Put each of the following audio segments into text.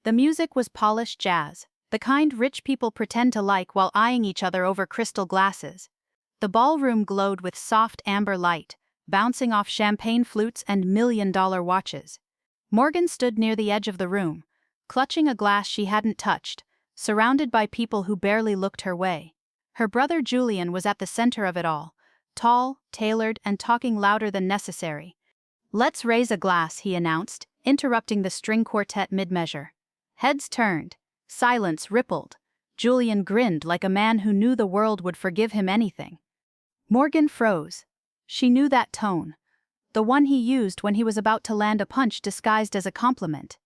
The music was polished jazz, the kind rich people pretend to like while eyeing each other over crystal glasses. The ballroom glowed with soft amber light, bouncing off champagne flutes and million-dollar watches. Morgan stood near the edge of the room, clutching a glass she hadn't touched, surrounded by people who barely looked her way. Her brother Julian was at the center of it all, tall, tailored, and talking louder than necessary. "Let's raise a glass," he announced, interrupting the string quartet mid-measure. Heads turned. Silence rippled. Julian grinned like a man who knew the world would forgive him anything. Morgan froze. She knew that tone. The one he used when he was about to land a punch disguised as a compliment.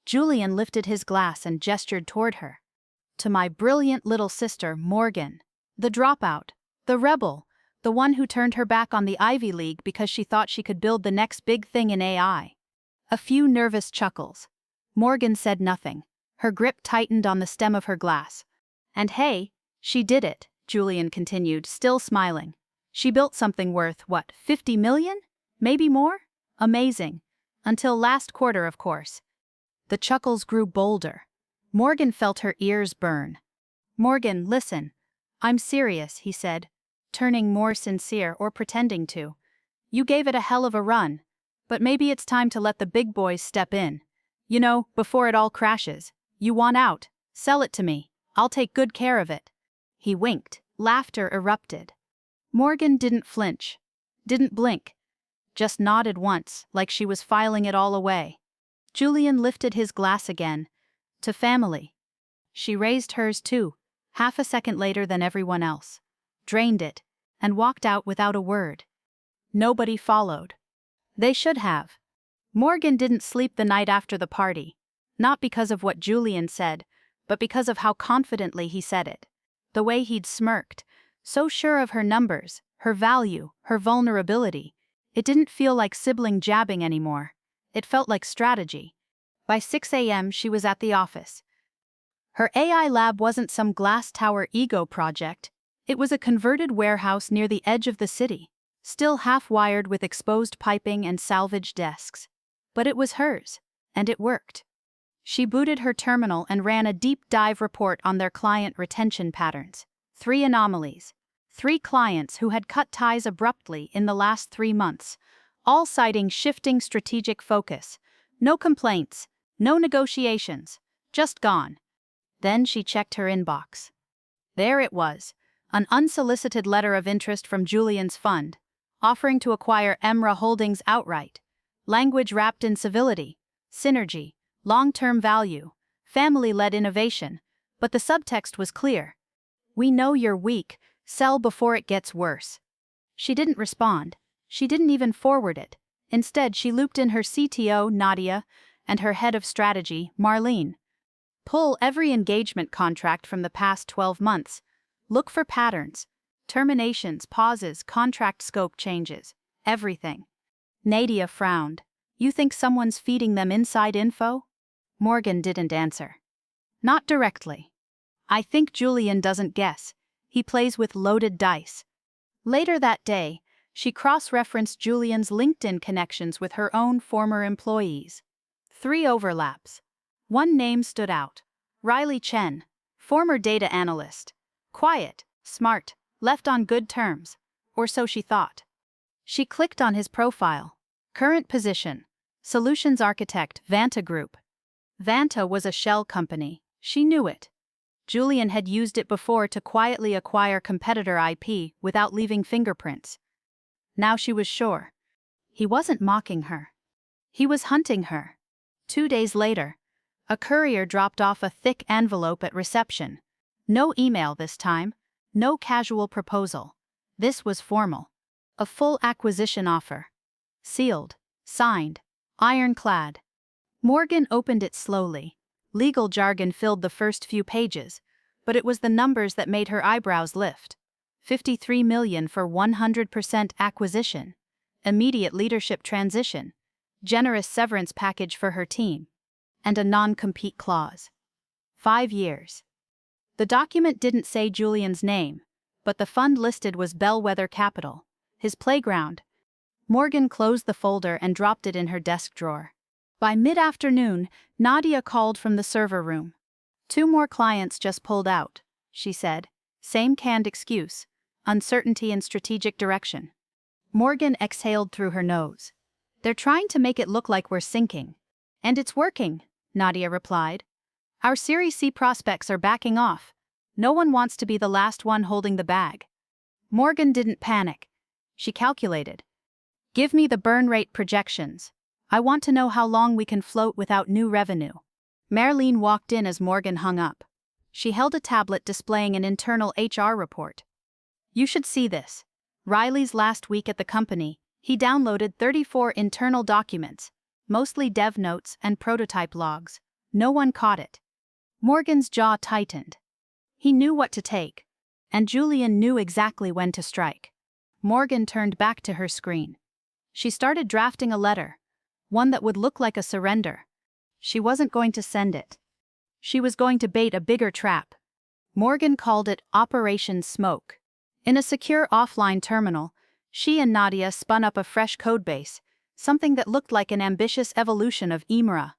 Julian lifted his glass and gestured toward her. "To my brilliant little sister, Morgan. The dropout. The rebel. The one who turned her back on the Ivy League because she thought she could build the next big thing in AI." A few nervous chuckles. Morgan said nothing. Her grip tightened on the stem of her glass. "And hey, she did it," Julian continued, still smiling. "She built something worth, what, 50 million? Maybe more? Amazing. Until last quarter, of course." The chuckles grew bolder. Morgan felt her ears burn. "Morgan, listen. I'm serious," he said, turning more sincere or pretending to. "You gave it a hell of a run, but maybe it's time to let the big boys step in. You know, before it all crashes. You want out? Sell it to me. I'll take good care of it." He winked. Laughter erupted. Morgan didn't flinch. Didn't blink. Just nodded once, like she was filing it all away. Julian lifted his glass again. "To family." She raised hers too, half a second later than everyone else. Drained it, and walked out without a word. Nobody followed. They should have. Morgan didn't sleep the night after the party. Not because of what Julian said, but because of how confidently he said it. The way he'd smirked, so sure of her numbers, her value, her vulnerability. It didn't feel like sibling jabbing anymore. It felt like strategy. By 6 a.m. she was at the office. Her AI lab wasn't some glass tower ego project. It was a converted warehouse near the edge of the city, still half-wired with exposed piping and salvage desks. But it was hers, and it worked. She booted her terminal and ran a deep dive report on their client retention patterns. 3 anomalies. 3 clients who had cut ties abruptly in the last 3 months, all citing shifting strategic focus. No complaints, no negotiations, just gone. Then she checked her inbox. There it was, an unsolicited letter of interest from Julian's fund, offering to acquire Emra Holdings outright. Language wrapped in civility, synergy, long-term value, family-led innovation, but the subtext was clear. "We know you're weak, sell before it gets worse." She didn't respond. She didn't even forward it. Instead, she looped in her CTO, Nadia, and her head of strategy, Marlene. "Pull every engagement contract from the past 12 months. Look for patterns. Terminations, pauses, contract scope changes. Everything." Nadia frowned. "You think someone's feeding them inside info?" Morgan didn't answer. "Not directly. I think Julian doesn't guess. He plays with loaded dice." Later that day, she cross-referenced Julian's LinkedIn connections with her own former employees. 3 overlaps. One name stood out. Riley Chen, former data analyst. Quiet, smart, left on good terms. Or so she thought. She clicked on his profile. Current position: Solutions Architect, Vanta Group. Vanta was a shell company. She knew it. Julian had used it before to quietly acquire competitor IP without leaving fingerprints. Now she was sure. He wasn't mocking her. He was hunting her. 2 days later, a courier dropped off a thick envelope at reception. No email this time, no casual proposal. This was formal. A full acquisition offer. Sealed, signed, ironclad. Morgan opened it slowly. Legal jargon filled the first few pages, but it was the numbers that made her eyebrows lift. 53 million for 100% acquisition. Immediate leadership transition. Generous severance package for her team. And a non-compete clause. 5 years. The document didn't say Julian's name, but the fund listed was Bellwether Capital, his playground. Morgan closed the folder and dropped it in her desk drawer. By mid-afternoon, Nadia called from the server room. 2 more clients just pulled out, she said. Same canned excuse, uncertainty and strategic direction. Morgan exhaled through her nose. They're trying to make it look like we're sinking. And it's working, Nadia replied. Our Series C prospects are backing off. No one wants to be the last one holding the bag. Morgan didn't panic. She calculated. Give me the burn rate projections. I want to know how long we can float without new revenue. Marlene walked in as Morgan hung up. She held a tablet displaying an internal HR report. You should see this. Riley's last week at the company, he downloaded 34 internal documents, mostly dev notes and prototype logs. No one caught it. Morgan's jaw tightened. He knew what to take, and Julian knew exactly when to strike. Morgan turned back to her screen. She started drafting a letter, one that would look like a surrender. She wasn't going to send it. She was going to bait a bigger trap. Morgan called it Operation Smoke. In a secure offline terminal, she and Nadia spun up a fresh codebase, something that looked like an ambitious evolution of EMRA.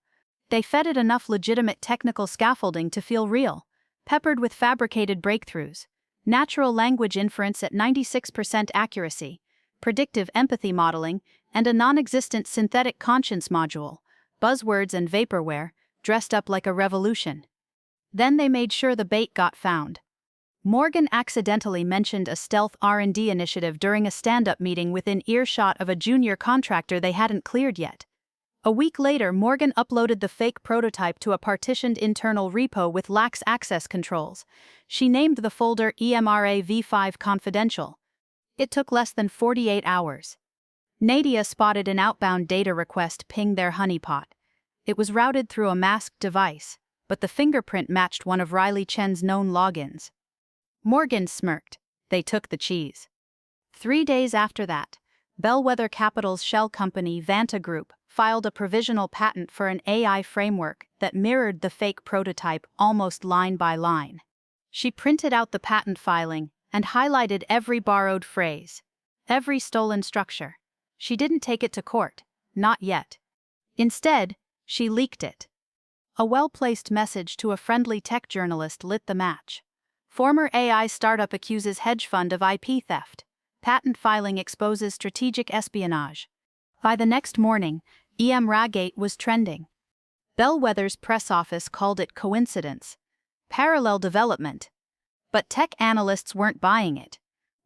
They fed it enough legitimate technical scaffolding to feel real, peppered with fabricated breakthroughs, natural language inference at 96% accuracy, predictive empathy modeling, and a non-existent synthetic conscience module, buzzwords and vaporware, dressed up like a revolution. Then they made sure the bait got found. Morgan accidentally mentioned a stealth R&D initiative during a stand-up meeting within earshot of a junior contractor they hadn't cleared yet. A week later, Morgan uploaded the fake prototype to a partitioned internal repo with lax access controls. She named the folder EMRA v5 Confidential. It took less than 48 hours. Nadia spotted an outbound data request ping their honeypot. It was routed through a masked device, but the fingerprint matched one of Riley Chen's known logins. Morgan smirked. They took the cheese. 3 days after that, Bellwether Capital's shell company Vanta Group filed a provisional patent for an AI framework that mirrored the fake prototype almost line by line. She printed out the patent filing and highlighted every borrowed phrase, every stolen structure. She didn't take it to court, not yet. Instead, she leaked it. A well-placed message to a friendly tech journalist lit the match. Former AI startup accuses hedge fund of IP theft. Patent filing exposes strategic espionage. By the next morning, EMRA-gate was trending. Bellwether's press office called it coincidence, parallel development. But tech analysts weren't buying it.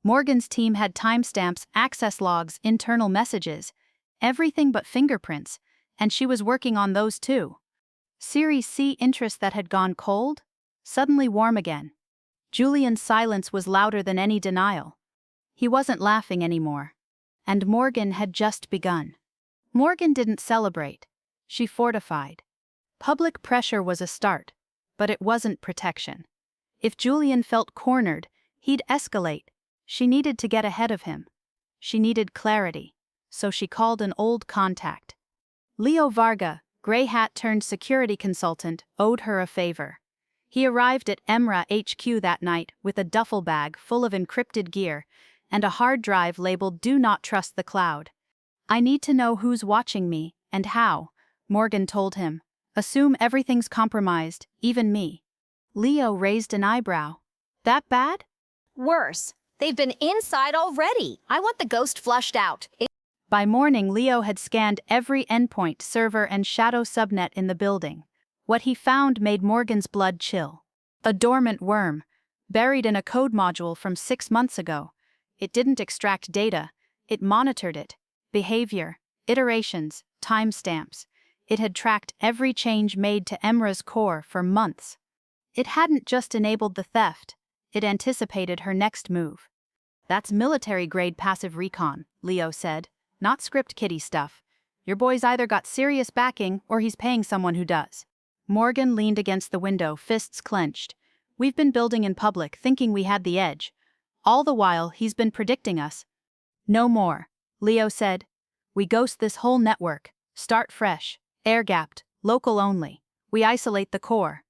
Morgan's team had timestamps, access logs, internal messages, everything but fingerprints, and she was working on those too. Series C interest that had gone cold, suddenly warm again. Julian's silence was louder than any denial. He wasn't laughing anymore. And Morgan had just begun. Morgan didn't celebrate. She fortified. Public pressure was a start, but it wasn't protection. If Julian felt cornered, he'd escalate. She needed to get ahead of him. She needed clarity, so she called an old contact. Leo Varga, gray hat turned security consultant, owed her a favor. He arrived at EMRA HQ that night with a duffel bag full of encrypted gear and a hard drive labeled "Do Not Trust the Cloud." I need to know who's watching me, and how, Morgan told him. Assume everything's compromised, even me. Leo raised an eyebrow. That bad? Worse. They've been inside already. I want the ghost flushed out. By morning, Leo had scanned every endpoint, server, and shadow subnet in the building. What he found made Morgan's blood chill. A dormant worm, buried in a code module from 6 months ago. It didn't extract data, it monitored it. Behavior, iterations, timestamps. It had tracked every change made to EMRA's core for months. It hadn't just enabled the theft, it anticipated her next move. That's military-grade passive recon, Leo said, not script kiddie stuff. Your boy's either got serious backing or he's paying someone who does. Morgan leaned against the window, fists clenched. We've been building in public, thinking we had the edge. All the while, he's been predicting us. No more, Leo said. We ghost this whole network, start fresh, air-gapped, local only. We isolate the core.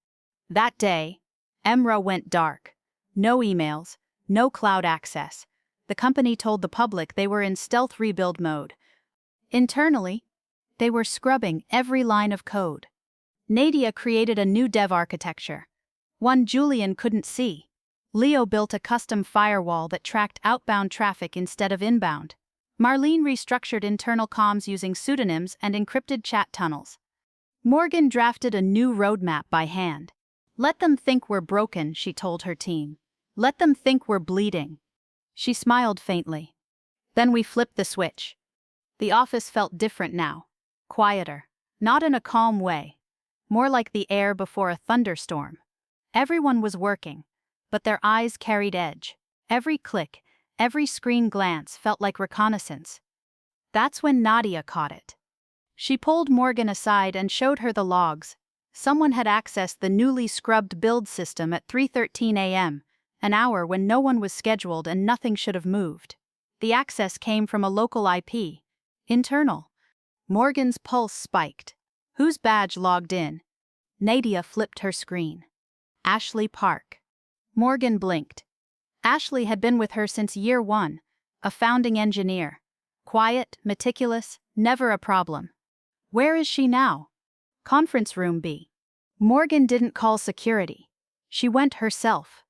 That day, EMRA went dark. No emails, no cloud access. The company told the public they were in stealth rebuild mode. Internally, They were scrubbing every line of code. Nadia created a new dev architecture, one Julian couldn't see. Leo built a custom firewall that tracked outbound traffic instead of inbound. Marlene restructured internal comms using pseudonyms and encrypted chat tunnels. Morgan drafted a new roadmap by hand. "Let them think we're broken," she told her team. "Let them think we're bleeding." She smiled faintly. Then we flipped the switch. The office felt different now. Quieter. Not in a calm way. More like the air before a thunderstorm. Everyone was working, but their eyes carried edge. Every click, every screen glance felt like reconnaissance. That's when Nadia caught it. She pulled Morgan aside and showed her the logs. Someone had accessed the newly scrubbed build system at 3:13 a.m., an hour when no one was scheduled and nothing should have moved. The access came from a local IP. Internal. Morgan's pulse spiked. Whose badge logged in? Nadia flipped her screen. Ashley Park. Morgan blinked. Ashley had been with her since year one, a founding engineer. Quiet, meticulous, never a problem. Where is she now? Conference room B. Morgan didn't call security. She went herself.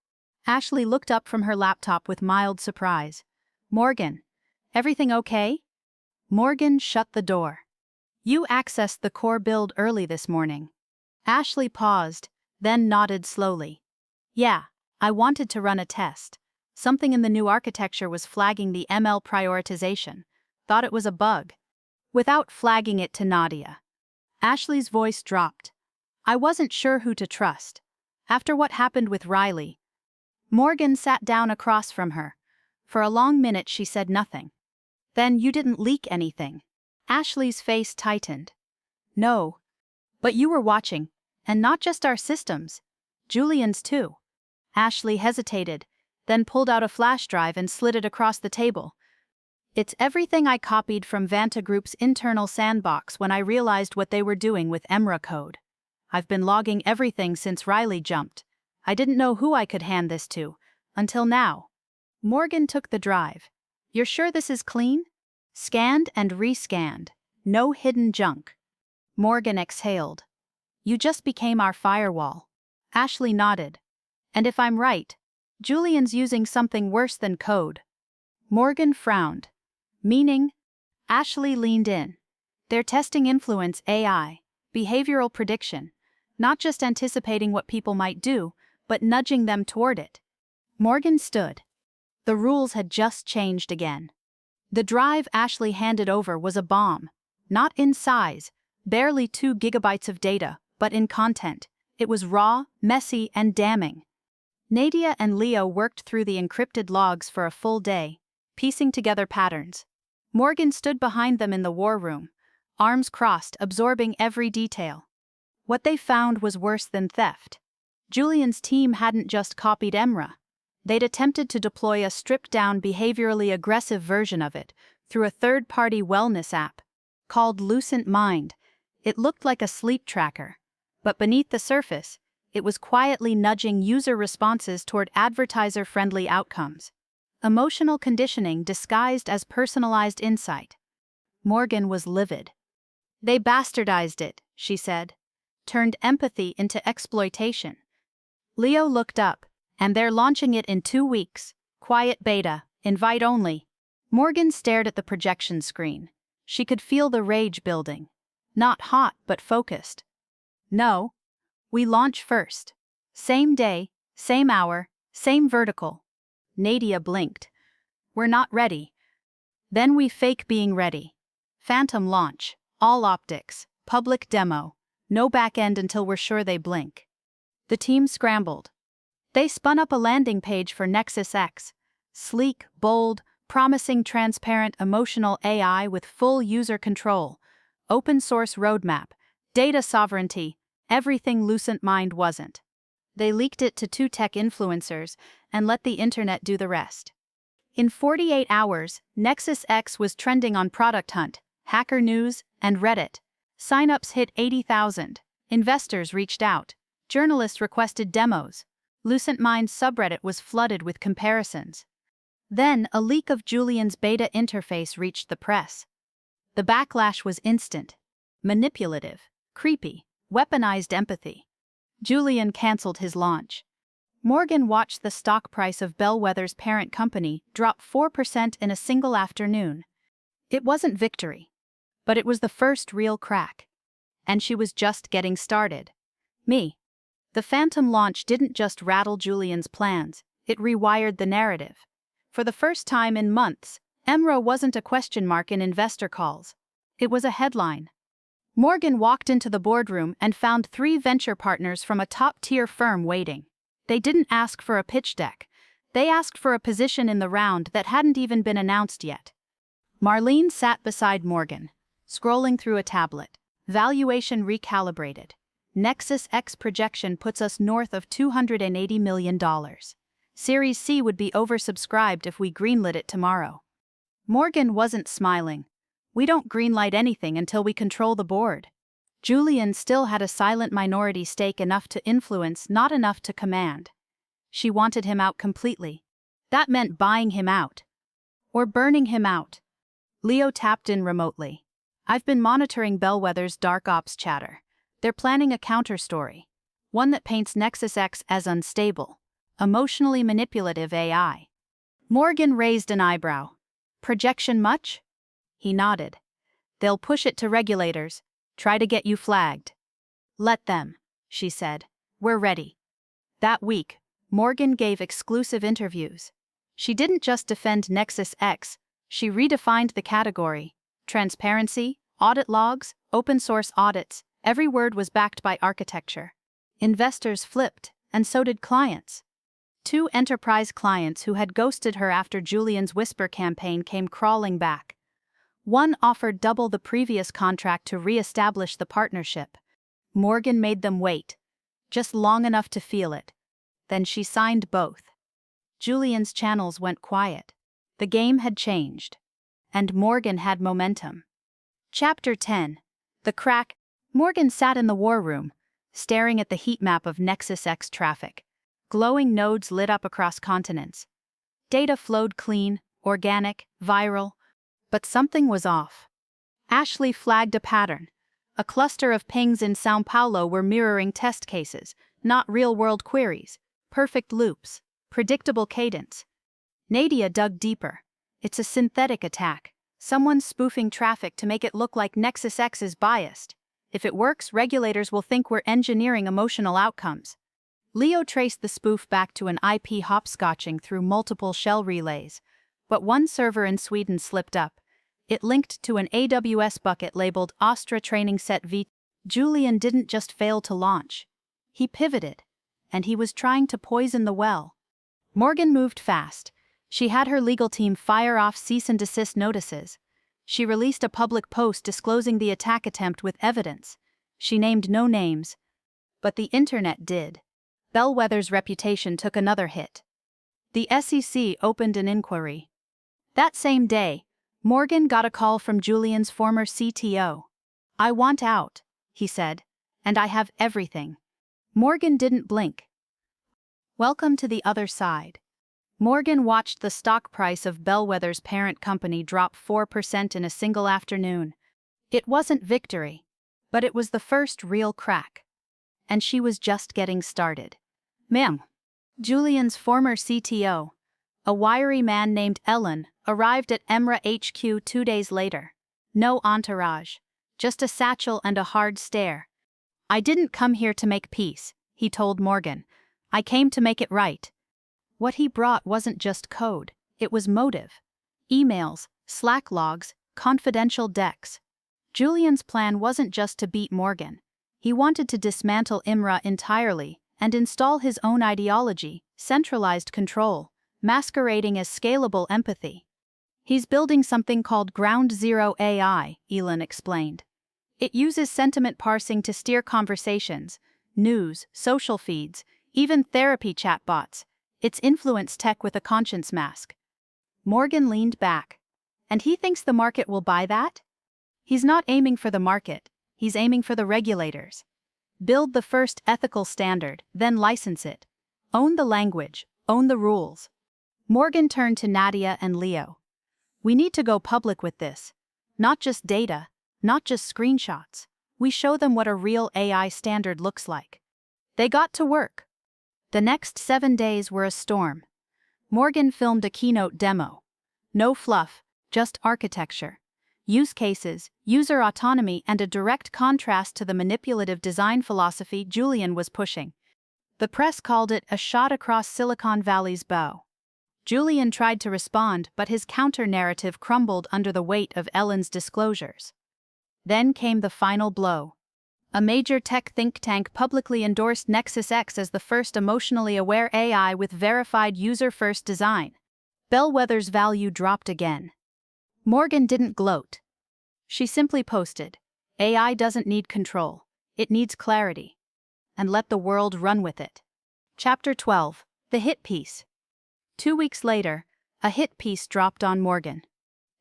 Ashley looked up from her laptop with mild surprise. "Morgan, everything okay?" Morgan shut the door. "You accessed the core build early this morning." Ashley paused, then nodded slowly. "Yeah, I wanted to run a test. Something in the new architecture was flagging the ML prioritization. Thought it was a bug." Without flagging it to Nadia. Ashley's voice dropped. "I wasn't sure who to trust. After what happened with Riley." Morgan sat down across from her. For a long minute she said nothing. "Then you didn't leak anything?" Ashley's face tightened. "No. But you were watching, and not just our systems. Julian's too." Ashley hesitated, then pulled out a flash drive and slid it across the table. "It's everything I copied from Vanta Group's internal sandbox when I realized what they were doing with Emra code. I've been logging everything since Riley jumped. I didn't know who I could hand this to, until now." Morgan took the drive. "You're sure this is clean?" "Scanned and rescanned. No hidden junk." Morgan exhaled. "You just became our firewall." Ashley nodded. "And if I'm right, Julian's using something worse than code." Morgan frowned. "Meaning?" Ashley leaned in. "They're testing influence AI, behavioral prediction, not just anticipating what people might do, but nudging them toward it." Morgan stood. The rules had just changed again. The drive Ashley handed over was a bomb. Not in size, barely 2 gigabytes of data, but in content. It was raw, messy, and damning. Nadia and Leo worked through the encrypted logs for a full day, piecing together patterns. Morgan stood behind them in the war room, arms crossed, absorbing every detail. What they found was worse than theft. Julian's team hadn't just copied Emra. They'd attempted to deploy a stripped-down, behaviorally aggressive version of it through a third-party wellness app called Lucent Mind. It looked like a sleep tracker, but beneath the surface, it was quietly nudging user responses toward advertiser-friendly outcomes. Emotional conditioning disguised as personalized insight. Morgan was livid. "They bastardized it," she said. "Turned empathy into exploitation." Leo looked up. "And they're launching it in 2 weeks. Quiet beta, invite only." Morgan stared at the projection screen. She could feel the rage building. Not hot, but focused. "No. We launch first. Same day, same hour, same vertical." Nadia blinked. "We're not ready." "Then we fake being ready. Phantom launch, all optics, public demo, no back end until we're sure they blink." The team scrambled. They spun up a landing page for Nexus X. Sleek, bold, promising transparent emotional AI with full user control. Open source roadmap, data sovereignty, everything Lucent Mind wasn't. They leaked it to 2 tech influencers and let the internet do the rest. In 48 hours, Nexus X was trending on Product Hunt, Hacker News, and Reddit. Signups hit 80,000. Investors reached out. Journalists requested demos. Lucent Mind's subreddit was flooded with comparisons. Then, a leak of Julian's beta interface reached the press. The backlash was instant. Manipulative, creepy, weaponized empathy. Julian canceled his launch. Morgan watched the stock price of Bellwether's parent company drop 4% in a single afternoon. It wasn't victory, but it was the first real crack. And she was just getting started. The phantom launch didn't just rattle Julian's plans, it rewired the narrative. For the first time in months, EMRA wasn't a question mark in investor calls. It was a headline. Morgan walked into the boardroom and found 3 venture partners from a top-tier firm waiting. They didn't ask for a pitch deck. They asked for a position in the round that hadn't even been announced yet. Marlene sat beside Morgan, scrolling through a tablet. Valuation recalibrated. Nexus X projection puts us north of $280 million. Series C would be oversubscribed if we greenlit it tomorrow. Morgan wasn't smiling. We don't greenlight anything until we control the board. Julian still had a silent minority stake, enough to influence, not enough to command. She wanted him out completely. That meant buying him out. Or burning him out. Leo tapped in remotely. I've been monitoring Bellwether's dark ops chatter. They're planning a counter-story. One that paints Nexus X as unstable, emotionally manipulative AI. Morgan raised an eyebrow. Projection much? He nodded. They'll push it to regulators, try to get you flagged. Let them, she said. We're ready. That week, Morgan gave exclusive interviews. She didn't just defend Nexus X, she redefined the category. Transparency, audit logs, open source audits, every word was backed by architecture. Investors flipped, and so did clients. 2 enterprise clients who had ghosted her after Julian's Whisper campaign came crawling back. One offered double the previous contract to re-establish the partnership. Morgan made them wait, just long enough to feel it. Then she signed both. Julian's channels went quiet. The game had changed. And Morgan had momentum. Chapter 10. The Crack. Morgan sat in the war room, staring at the heat map of Nexus X traffic. Glowing nodes lit up across continents. Data flowed clean, organic, viral. But something was off. Ashley flagged a pattern. A cluster of pings in São Paulo were mirroring test cases, not real-world queries. Perfect loops. Predictable cadence. Nadia dug deeper. It's a synthetic attack. Someone's spoofing traffic to make it look like Nexus X is biased. If it works, regulators will think we're engineering emotional outcomes. Leo traced the spoof back to an IP hopscotching through multiple shell relays. But one server in Sweden slipped up. It linked to an AWS bucket labeled Astra Training Set V. Julian didn't just fail to launch. He pivoted. And he was trying to poison the well. Morgan moved fast. She had her legal team fire off cease and desist notices. She released a public post disclosing the attack attempt with evidence. She named no names. But the internet did. Bellwether's reputation took another hit. The SEC opened an inquiry. That same day, Morgan got a call from Julian's former CTO. I want out, he said, and I have everything. Morgan didn't blink. Welcome to the other side. Morgan watched the stock price of Bellwether's parent company drop 4% in a single afternoon. It wasn't victory, but it was the first real crack. And she was just getting started. Ma'am. Julian's former CTO, a wiry man named Ellen, arrived at EMRA HQ 2 days later. No entourage, just a satchel and a hard stare. I didn't come here to make peace, he told Morgan. I came to make it right. What he brought wasn't just code, it was motive. Emails, Slack logs, confidential decks. Julian's plan wasn't just to beat Morgan. He wanted to dismantle IMRA entirely and install his own ideology, centralized control, masquerading as scalable empathy. He's building something called Ground Zero AI, Elon explained. It uses sentiment parsing to steer conversations, news, social feeds, even therapy chatbots. It's influence tech with a conscience mask. Morgan leaned back. And he thinks the market will buy that? He's not aiming for the market, he's aiming for the regulators. Build the first ethical standard, then license it. Own the language, own the rules. Morgan turned to Nadia and Leo. We need to go public with this. Not just data, not just screenshots. We show them what a real AI standard looks like. They got to work. The next 7 days were a storm. Morgan filmed a keynote demo. No fluff, just architecture. Use cases, user autonomy, and a direct contrast to the manipulative design philosophy Julian was pushing. The press called it a shot across Silicon Valley's bow. Julian tried to respond, but his counter-narrative crumbled under the weight of Ellen's disclosures. Then came the final blow. A major tech think tank publicly endorsed Nexus X as the first emotionally aware AI with verified user-first design. Bellwether's value dropped again. Morgan didn't gloat. She simply posted, "AI doesn't need control, it needs clarity. And let the world run with it." Chapter 12, The Hit Piece. 2 weeks later, a hit piece dropped on Morgan.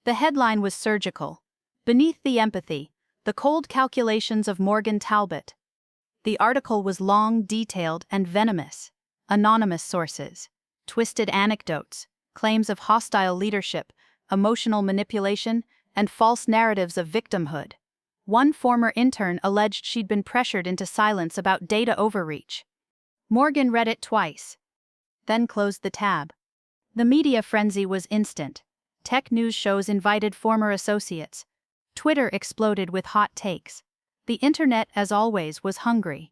The headline was surgical. Beneath the empathy, the cold calculations of Morgan Talbot. The article was long, detailed, and venomous. Anonymous sources, twisted anecdotes, claims of hostile leadership, emotional manipulation, and false narratives of victimhood. One former intern alleged she'd been pressured into silence about data overreach. Morgan read it twice, then closed the tab. The media frenzy was instant. Tech news shows invited former associates. Twitter exploded with hot takes. The internet, as always, was hungry.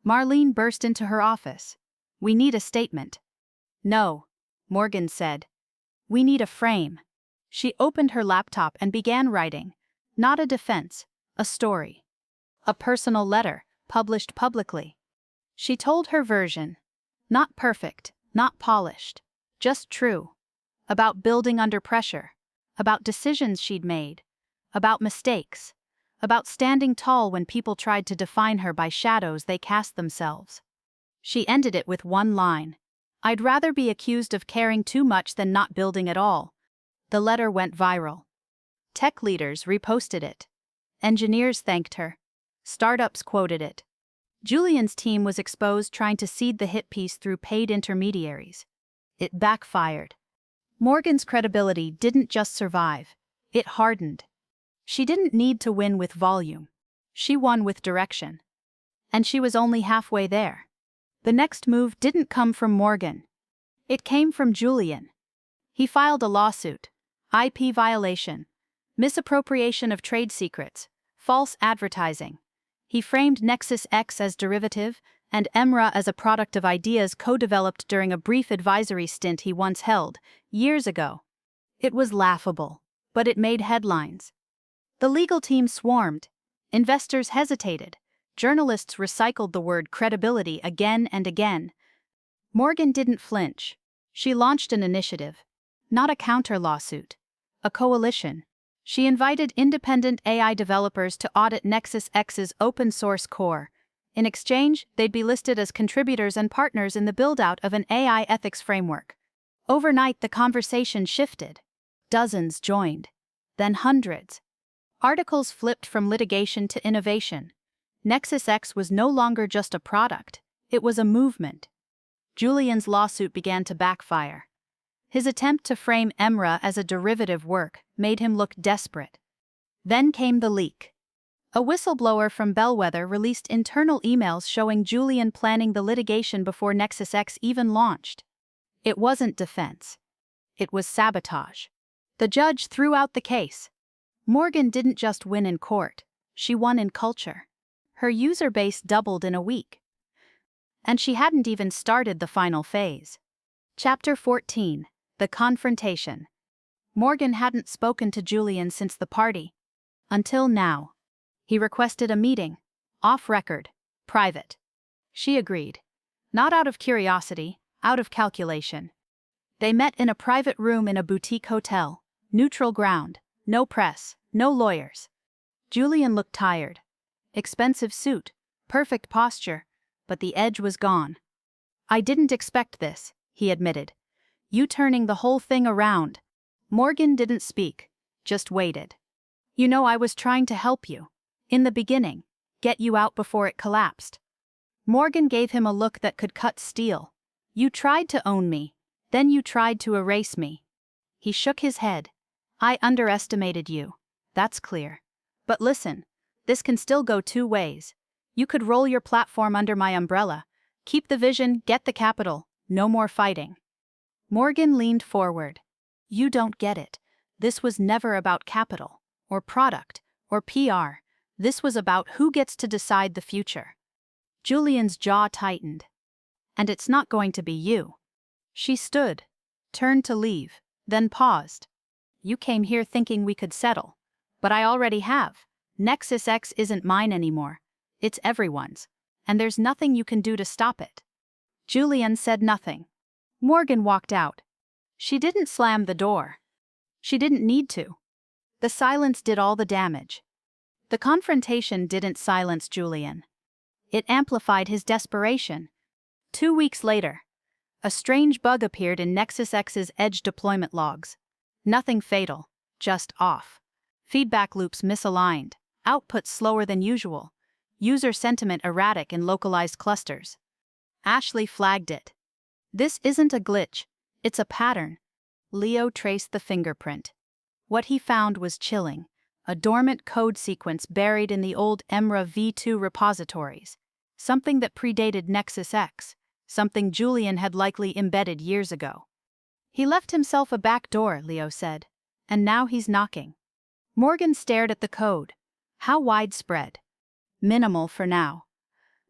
Marlene burst into her office. "We need a statement." "No," Morgan said. "We need a frame." She opened her laptop and began writing. Not a defense, a story. A personal letter, published publicly. She told her version. Not perfect, not polished, just true. About building under pressure. About decisions she'd made. About mistakes. About standing tall when people tried to define her by shadows they cast themselves. She ended it with one line. "I'd rather be accused of caring too much than not building at all." The letter went viral. Tech leaders reposted it. Engineers thanked her. Startups quoted it. Julian's team was exposed trying to seed the hit piece through paid intermediaries. It backfired. Morgan's credibility didn't just survive, it hardened. She didn't need to win with volume. She won with direction. And she was only halfway there. The next move didn't come from Morgan. It came from Julian. He filed a lawsuit. IP violation. Misappropriation of trade secrets. False advertising. He framed Nexus X as derivative, and Emra as a product of ideas co-developed during a brief advisory stint he once held, years ago. It was laughable, but it made headlines. The legal team swarmed. Investors hesitated. Journalists recycled the word credibility again and again. Morgan didn't flinch. She launched an initiative. Not a counter-lawsuit. A coalition. She invited independent AI developers to audit Nexus X's open-source core. In exchange, they'd be listed as contributors and partners in the build-out of an AI ethics framework. Overnight, the conversation shifted. Dozens joined. Then hundreds. Articles flipped from litigation to innovation. Nexus X was no longer just a product, it was a movement. Julian's lawsuit began to backfire. His attempt to frame Emra as a derivative work made him look desperate. Then came the leak. A whistleblower from Bellwether released internal emails showing Julian planning the litigation before Nexus X even launched. It wasn't defense. It was sabotage. The judge threw out the case. Morgan didn't just win in court, she won in culture. Her user base doubled in a week. And she hadn't even started the final phase. Chapter 14, The Confrontation. Morgan hadn't spoken to Julian since the party. Until now. He requested a meeting. Off record. Private. She agreed. Not out of curiosity, out of calculation. They met in a private room in a boutique hotel. Neutral ground. No press. No lawyers. Julian looked tired. Expensive suit. Perfect posture. But the edge was gone. "I didn't expect this," he admitted. "You turning the whole thing around." Morgan didn't speak. Just waited. "You know, I was trying to help you. In the beginning. Get you out before it collapsed." Morgan gave him a look that could cut steel. "You tried to own me. Then you tried to erase me." He shook his head. "I underestimated you. That's clear. But listen, This can still go two ways. You could roll your platform under my umbrella. Keep the vision, get the capital, no more fighting. Morgan leaned forward. You don't get it. This was never about capital, or product, or PR. This was about who gets to decide the future. Julian's jaw tightened. And it's not going to be you. She stood, turned to leave, then paused. You came here thinking we could settle. But I already have. Nexus X isn't mine anymore. It's everyone's. And there's nothing you can do to stop it. Julian said nothing. Morgan walked out. She didn't slam the door. She didn't need to. The silence did all the damage. The confrontation didn't silence Julian. It amplified his desperation. 2 weeks later, a strange bug appeared in Nexus X's Edge deployment logs. Nothing fatal, just off. Feedback loops misaligned, output slower than usual, user sentiment erratic in localized clusters. Ashley flagged it. This isn't a glitch, it's a pattern. Leo traced the fingerprint. What he found was chilling, a dormant code sequence buried in the old Emra v2 repositories, something that predated Nexus X, something Julian had likely embedded years ago. He left himself a back door, Leo said, and now he's knocking. Morgan stared at the code. How widespread? Minimal for now.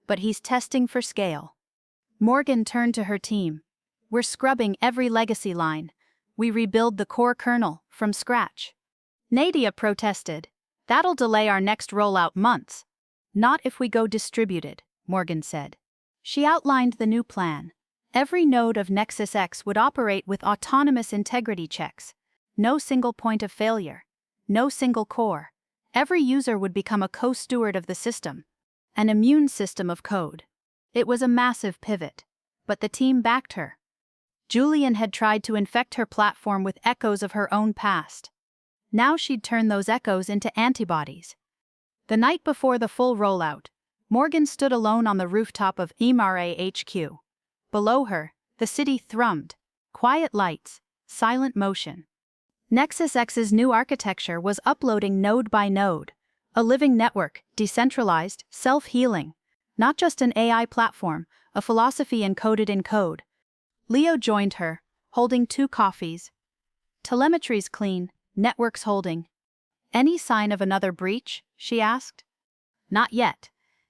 But he's testing for scale. Morgan turned to her team. We're scrubbing every legacy line. We rebuild the core kernel from scratch. Nadia protested. That'll delay our next rollout months. Not if we go distributed, Morgan said. She outlined the new plan. Every node of Nexus X would operate with autonomous integrity checks. No single point of failure. No single core. Every user would become a co-steward of the system. An immune system of code. It was a massive pivot. But the team backed her. Julian had tried to infect her platform with echoes of her own past. Now she'd turn those echoes into antibodies. The night before the full rollout, Morgan stood alone on the rooftop of Imare HQ. Below her, the city thrummed. Quiet lights, silent motion. Nexus X's new architecture was uploading node by node. A living network, decentralized, self-healing. Not just an AI platform, a philosophy encoded in code. Leo joined her, holding 2 coffees. Telemetry's clean, network's holding. Any sign of another breach? She asked. Not yet.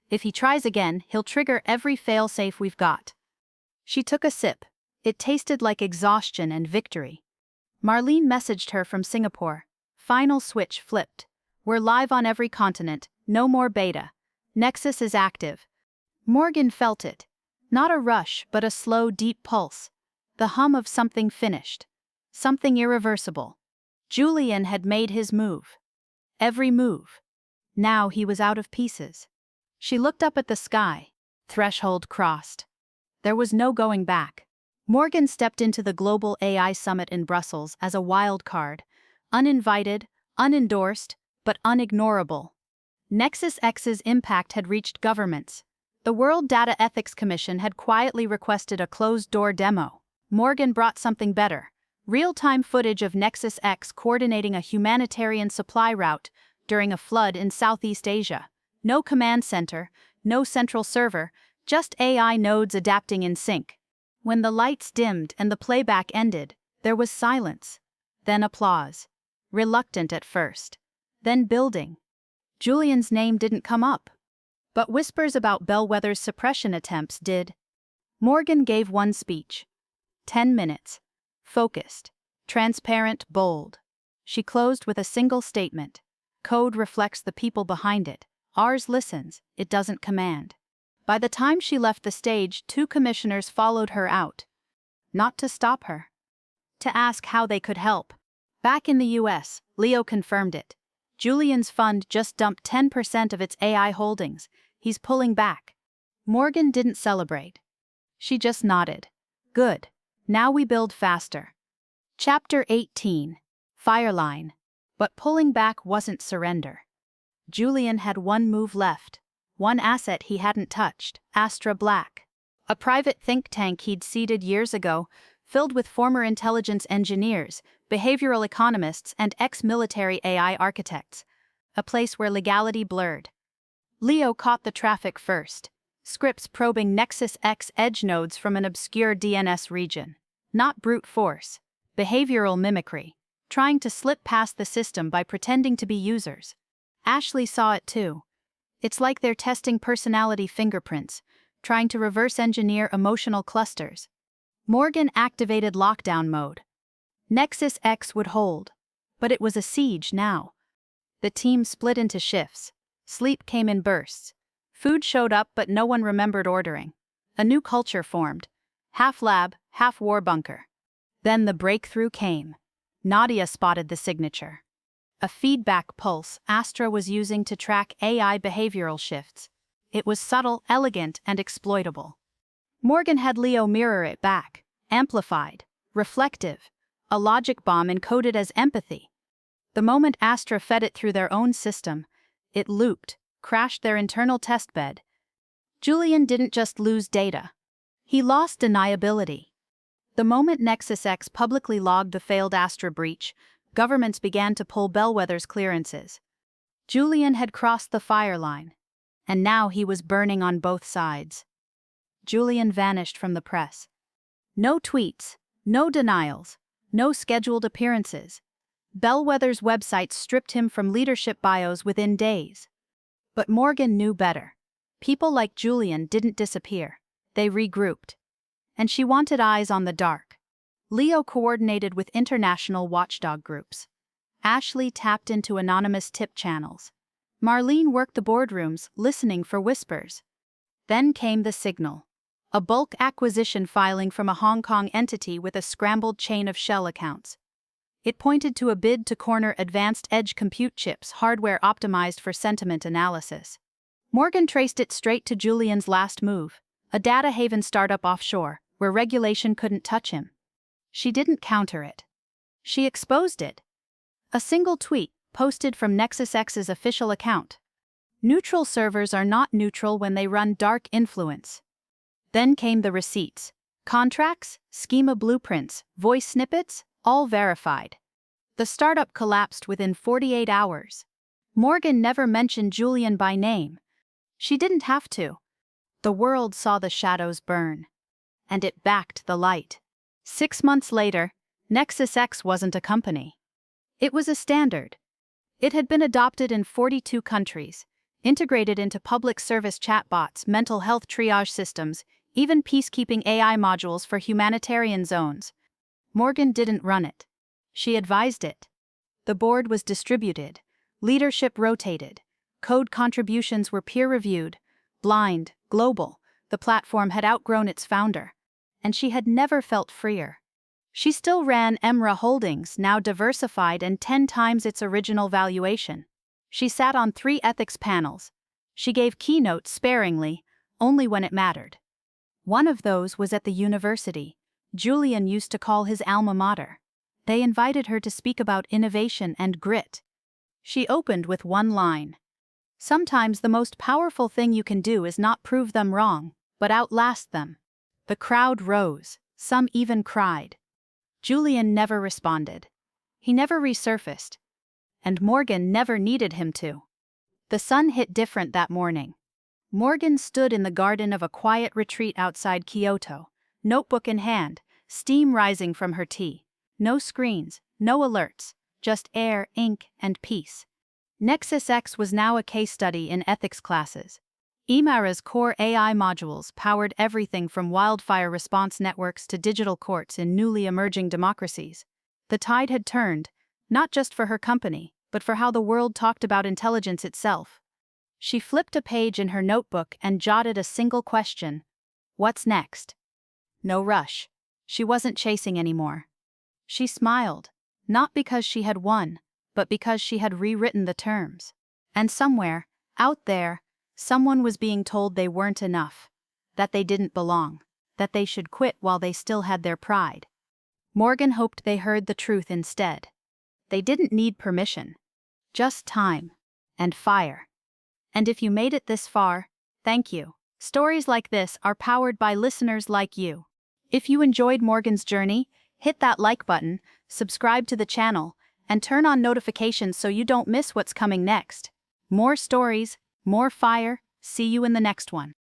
If he tries again, he'll trigger every failsafe we've got. She took a sip. It tasted like exhaustion and victory. Marlene messaged her from Singapore. Final switch flipped. We're live on every continent, no more beta. Nexus is active. Morgan felt it. Not a rush, but a slow, deep pulse. The hum of something finished. Something irreversible. Julian had made his move. Every move. Now he was out of pieces. She looked up at the sky. Threshold crossed. There was no going back. Morgan stepped into the Global AI Summit in Brussels as a wild card. Uninvited, unendorsed, but unignorable. Nexus X's impact had reached governments. The World Data Ethics Commission had quietly requested a closed-door demo. Morgan brought something better. Real-time footage of Nexus X coordinating a humanitarian supply route during a flood in Southeast Asia. No command center, no central server, just AI nodes adapting in sync. When the lights dimmed and the playback ended, there was silence. Then applause. Reluctant at first. Then building. Julian's name didn't come up. But whispers about Bellwether's suppression attempts did. Morgan gave one speech. 10 minutes. Focused. Transparent, bold. She closed with a single statement. Code reflects the people behind it. Ours listens, it doesn't command. By the time she left the stage, 2 commissioners followed her out. Not to stop her. To ask how they could help. Back in the US, Leo confirmed it. Julian's fund just dumped 10% of its AI holdings. He's pulling back. Morgan didn't celebrate. She just nodded. Good. Now we build faster. Chapter 18. Fireline. But pulling back wasn't surrender. Julian had one move left. One asset he hadn't touched, Astra Black. A private think tank he'd seeded years ago, filled with former intelligence engineers, behavioral economists, and ex-military AI architects. A place where legality blurred, Leo caught the traffic first, scripts probing Nexus X edge nodes from an obscure DNS region. Not brute force, behavioral mimicry, trying to slip past the system by pretending to be users. Ashley saw it too. It's like they're testing personality fingerprints, trying to reverse engineer emotional clusters. Morgan activated lockdown mode. Nexus X would hold, but it was a siege now. The team split into shifts. Sleep came in bursts. Food showed up, but no one remembered ordering. A new culture formed. Half lab, half war bunker. Then the breakthrough came. Nadia spotted the signature. A feedback pulse Astra was using to track AI behavioral shifts. It was subtle, elegant, and exploitable. Morgan had Leo mirror it back. Amplified. Reflective. A logic bomb encoded as empathy. The moment Astra fed it through their own system, it looped, crashed their internal testbed. Julian didn't just lose data. He lost deniability. The moment Nexus X publicly logged the failed Astra breach, governments began to pull Bellwether's clearances. Julian had crossed the fire line, and now he was burning on both sides. Julian vanished from the press. No tweets, no denials, no scheduled appearances. Bellwether's website stripped him from leadership bios within days. But Morgan knew better. People like Julian didn't disappear. They regrouped. And she wanted eyes on the dark. Leo coordinated with international watchdog groups. Ashley tapped into anonymous tip channels. Marlene worked the boardrooms, listening for whispers. Then came the signal. A bulk acquisition filing from a Hong Kong entity with a scrambled chain of shell accounts. It pointed to a bid to corner advanced edge compute chips, hardware optimized for sentiment analysis. Morgan traced it straight to Julian's last move, a data haven startup offshore, where regulation couldn't touch him. She didn't counter it. She exposed it. A single tweet, posted from Nexus X's official account. Neutral servers are not neutral when they run dark influence. Then came the receipts. Contracts, schema blueprints, voice snippets, all verified. The startup collapsed within 48 hours. Morgan never mentioned Julian by name. She didn't have to. The world saw the shadows burn. And it backed the light. 6 months later, Nexus X wasn't a company. It was a standard. It had been adopted in 42 countries, integrated into public service chatbots, mental health triage systems, even peacekeeping AI modules for humanitarian zones. Morgan didn't run it. She advised it. The board was distributed. Leadership rotated. Code contributions were peer-reviewed. Blind, global, the platform had outgrown its founder. And she had never felt freer. She still ran Emra Holdings, now diversified and 10 times its original valuation. She sat on 3 ethics panels. She gave keynotes sparingly, only when it mattered. One of those was at the university. Julian used to call his alma mater. They invited her to speak about innovation and grit. She opened with one line. Sometimes the most powerful thing you can do is not prove them wrong, but outlast them. The crowd rose, some even cried. Julian never responded. He never resurfaced. And Morgan never needed him to. The sun hit different that morning. Morgan stood in the garden of a quiet retreat outside Kyoto, notebook in hand, steam rising from her tea. No screens, no alerts, just air, ink, and peace. Nexus X was now a case study in ethics classes. Imara's core AI modules powered everything from wildfire response networks to digital courts in newly emerging democracies. The tide had turned, not just for her company, but for how the world talked about intelligence itself. She flipped a page in her notebook and jotted a single question. What's next? No rush. She wasn't chasing anymore. She smiled, not because she had won, but because she had rewritten the terms. And somewhere, out there, someone was being told they weren't enough, that they didn't belong, that they should quit while they still had their pride. Morgan hoped they heard the truth instead. They didn't need permission, just time and fire. And if you made it this far, thank you. Stories like this are powered by listeners like you. If you enjoyed Morgan's journey, hit that like button, subscribe to the channel, and turn on notifications so you don't miss what's coming next. More stories, More fire, see you in the next one.